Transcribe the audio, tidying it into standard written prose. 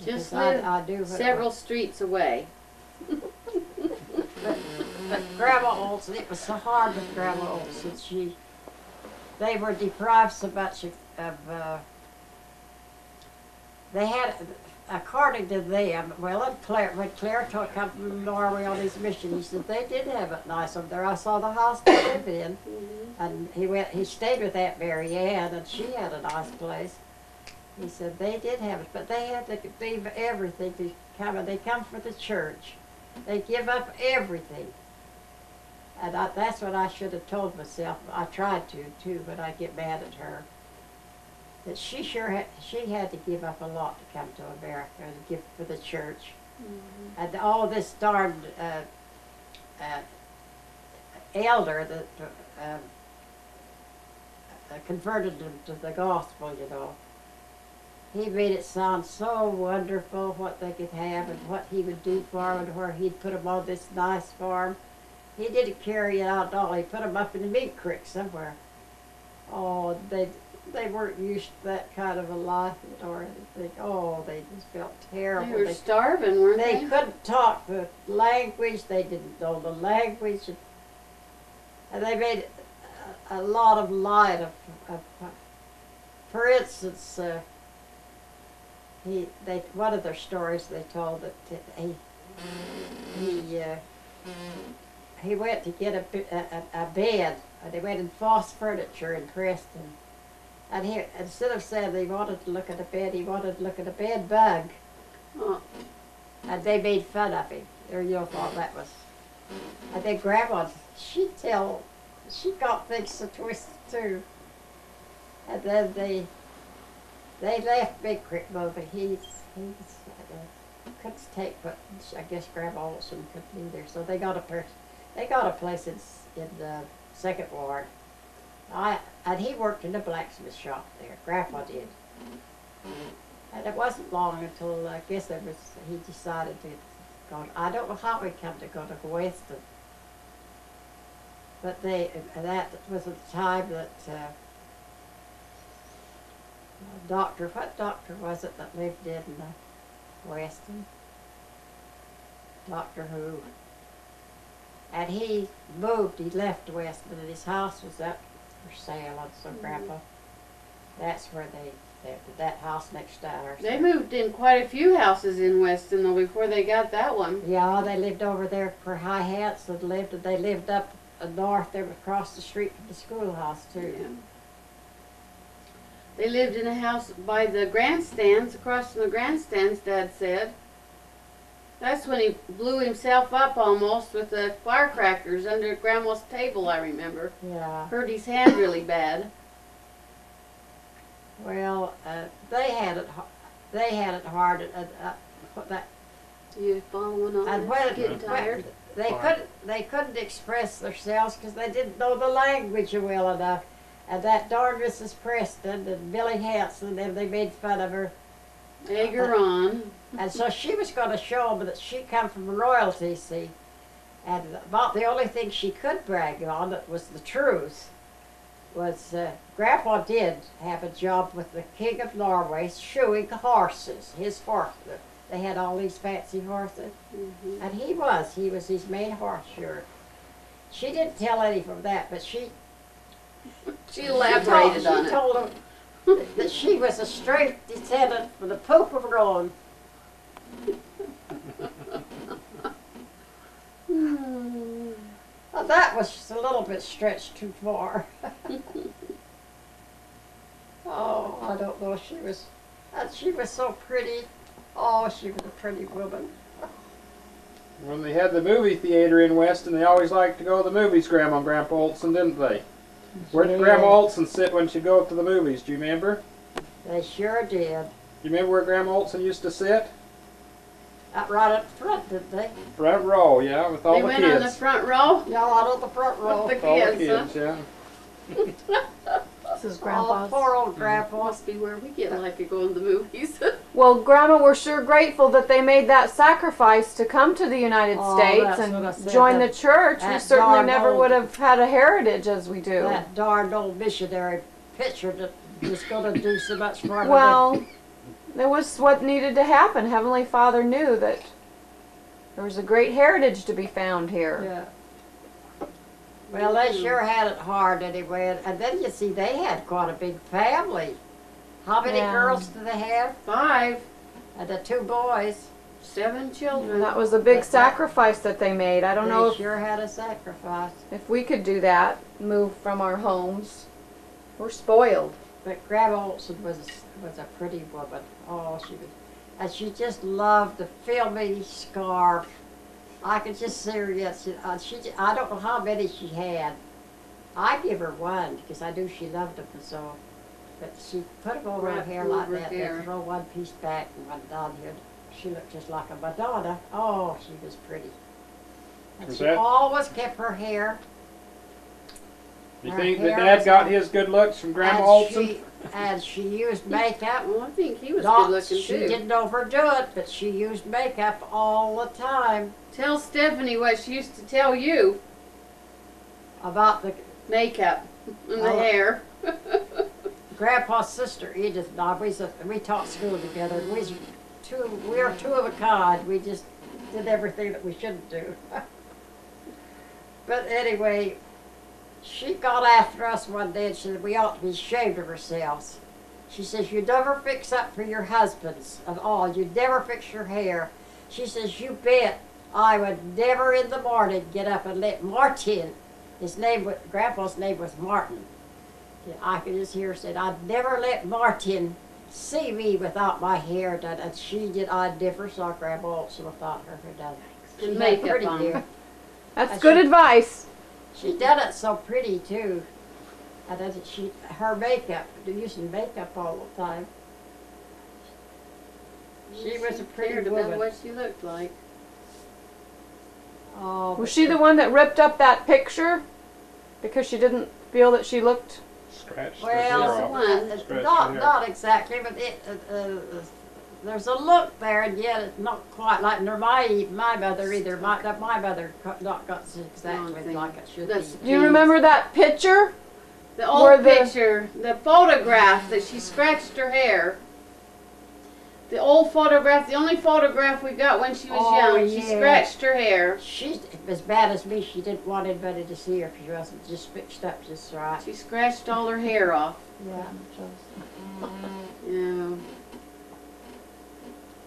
Just I do several streets away. But Grandma Olson, it was so hard with Grandma Olson. They were deprived so much of they had, according to them, well, when Claire come from Norway on his mission, he said they did have it nice over there. I saw the house they lived in, and he stayed with Aunt Mary Ann, and she had a nice place. He said they did have it, but they had to leave everything to come, and they come for the church. They give up everything. And that's what I should have told myself. I tried to, too, but I get mad at her. That she had to give up a lot to come to America and give for the church. And all this darned elder that converted them to the gospel, you know. He made it sound so wonderful what they could have and what he would do for them and where he'd put them on this nice farm. He didn't carry it out at all. He put them up in the Meat Creek somewhere. Oh, they weren't used to that kind of a life or anything. Oh, they just felt terrible. They were starving, weren't they? They couldn't talk the language. They didn't know the language. And they made a lot of light of for instance, one of their stories they told that he went to get a bed, and they went in Foss Furniture in Preston. And instead of saying they wanted to look at a bed, he wanted to look at a bed bug. Oh. And they made fun of him. You know, thought that was. And then Grandma, she got things so twisted too. And then they left Big Creek, but he couldn't take what I guess Grandma Olson couldn't either. So they got a place in the Second Ward. And he worked in a blacksmith shop there. Grandpa did. And it wasn't long until I guess he decided to go. I don't know how he come to go to Weston. But that was at the time that what doctor was it that lived in Weston? Doctor Who. And he moved, he left Weston, and his house was up for sale, and so Grandpa, that's where that house next to ours. They moved in quite a few houses in Weston, though, before they got that one. Yeah, they lived over there where High Hats had lived, and they lived up north there across the street from the schoolhouse, too. Yeah. They lived in a house by the grandstands, across from the grandstands, Dad said. That's when he blew himself up almost with the firecrackers under Grandma's table, I remember. Yeah. Hurt his hand really bad. Well, they had it hard. You following on? And Getting tired? They couldn't express themselves because they didn't know the language well enough. And that darn Mrs. Preston and Billy Hanson, they made fun of her. Egg her on. And so she was going to show them that she come from royalty, see. And about the only thing she could brag on that was the truth was Grandpa did have a job with the King of Norway shoeing horses, his horse. They had all these fancy horses. And he was his main horse shoer. She didn't tell any from that, but she elaborated on it. She told him that she was a straight descendant from the Pope of Rome. Well, that was just a little bit stretched too far. Oh, I don't know. She was so pretty. Oh, she was a pretty woman. When they had the movie theater in Weston, they always liked to go to the movies, Grandma and Grandpa Olson, didn't they? Where did Grandma Olson sit when she'd go to the movies? Do you remember? They sure did. You remember where Grandma Olson used to sit? Right up front, didn't they? Front row, yeah, with all the kids. They went on the front row? Yeah, out on the front row. With the All the kids, kids, yeah. This is Oh, Grandpa's. poor old Grandpa. Must be where we get like to go in the movies. Well, Grandma, we're sure grateful that they made that sacrifice to come to the United Oh, States that's and what I said, join the that- church. We that certainly darn never old- would have had a heritage as we do. That darned old missionary picture that was going to do so much for them. Well, That was what needed to happen. Heavenly Father knew that there was a great heritage to be found here. Yeah. Well, they sure had it hard anyway. And then you see, they had quite a big family. How many Yeah. girls do they have? 5, And the 2 boys. 7 children. And that was a big But that- sacrifice that they made. I don't know They sure had a sacrifice. if we could do that, move from our homes. We're spoiled. But Grandma Olson was a pretty woman. Oh, she was, and she just loved the filmy scarf. I could just see her. Yes, I don't know how many she had. I give her one because I knew she loved them so. But she put them over her Right, hair over like her that. hair. Then throw one piece back and one down here. She looked just like a Madonna. Oh, she was pretty. And Is she that- always kept her hair. You Her think that hair Dad was got like- his good looks from Grandma and Olson? and she used makeup. Well, I think he was Not- good looking she too. didn't overdo it, but she used makeup all the time Tell Stephanie what she used to tell you. about the Makeup and the Oh. hair. Grandpa's sister Edith and I. We taught school together. And we were 2 of a kind. We just did everything that we shouldn't do. But anyway, she got after us one day and she said we ought to be ashamed of ourselves. She says, you never fix up for your husbands at all. You never fix your hair. She says, you bet I would never in the morning get up and let Martin, Grandpa's name was Martin. I could just hear her say, I'd never let Martin see me without my hair done. And she did. I never saw Grandma Olson without her hair done. She And had makeup pretty on. hair. That's And good she- advice. She done it so pretty too. And then her makeup, using makeup all the time. She was a pretty cared about woman. what she looked like. Oh, Was she the one that ripped up that picture because she didn't feel that she looked? Scratched her Well, hair the off. one. Scratched not her hair. not exactly, but there's a look there, and yet it's not quite like my mother either. My mother not got exactly thing. like it should That's- be. Do you remember that picture? The Where old the- picture, the photograph that she scratched her hair. The old photograph, the only photograph we got when she was Oh, young. She yeah. scratched her hair. She's as bad as me. She didn't want anybody to see her if she wasn't just fixed up just right. She scratched all her hair off. Yeah.